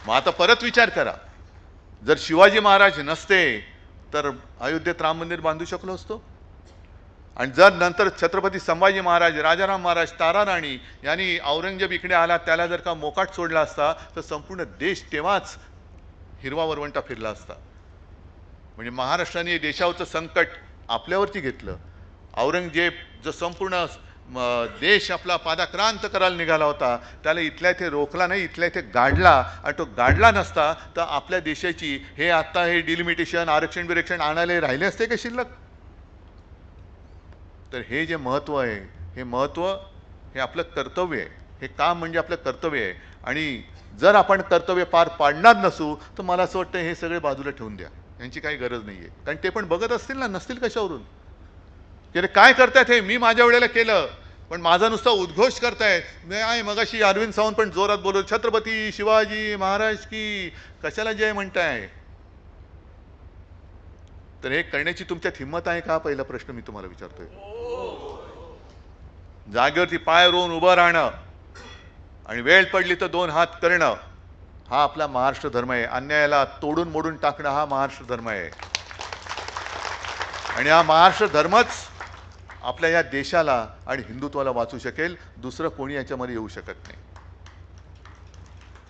मग आता परत विचार करा, जर शिवाजी महाराज नसते तर अयोध्येत राम मंदिर बांधू शकलो असतो? आणि जर नंतर छत्रपती संभाजी महाराज, राजाराम महाराज, ताराराणी यांनी औरंगजेब इकडे आला त्याला जर का मोकाट सोडला असता तर संपूर्ण देश तेव्हाच हिरवा वरवंटा फिरला असता. म्हणजे महाराष्ट्राने देशावरचं संकट आपल्यावरती घेतलं. औरंगजेब जो संपूर्ण देश आपला पादाक्रांत करायला निघाला होता त्याला इथल्या इथे रोखला नाही, इथल्या इथे गाडला. आणि तो गाडला नसता तर आपल्या देशाची हे आता हे डिलिमिटेशन, आरक्षण बिरक्षण आणायला राहिले असते का शिल्लक? तर हे जे महत्त्व आहे, हे महत्त्व हे आपलं कर्तव्य आहे. हे काम म्हणजे आपलं कर्तव्य आहे. आणि जर आपण कर्तव्य पार पाडणार नसू तर मला असं वाटतं हे सगळे बाजूला ठेवून द्या, यांची काही गरज नाही आहे. कारण ते पण बघत असतील ना, नसतील कशावरून की रे काय करतायत हे, मी माझ्या वेळेला केलं पण माझा नुसता उद्घोष करतायत. मी आहे मगाशी अरविंद सावंत पण जोरात बोलत, छत्रपती शिवाजी महाराज की, कशाला जय म्हणताय? तर हे करण्याची तुमच्यात हिंमत आहे का? पहिला प्रश्न मी तुम्हाला विचारतोय. जागेवरती पाय रोवून उभं राहणं आणि वेळ पडली तर दोन हात करणं, हा आपला महाराष्ट्र धर्म आहे. अन्यायाला तोडून मोडून टाकणं हा महाराष्ट्र धर्म आहे. आणि हा महाराष्ट्र धर्मच आपल्या या देशाला आणि हिंदुत्वाला वाचू शकेल. दुसरं कोणी याच्यामध्ये येऊ शकत नाही.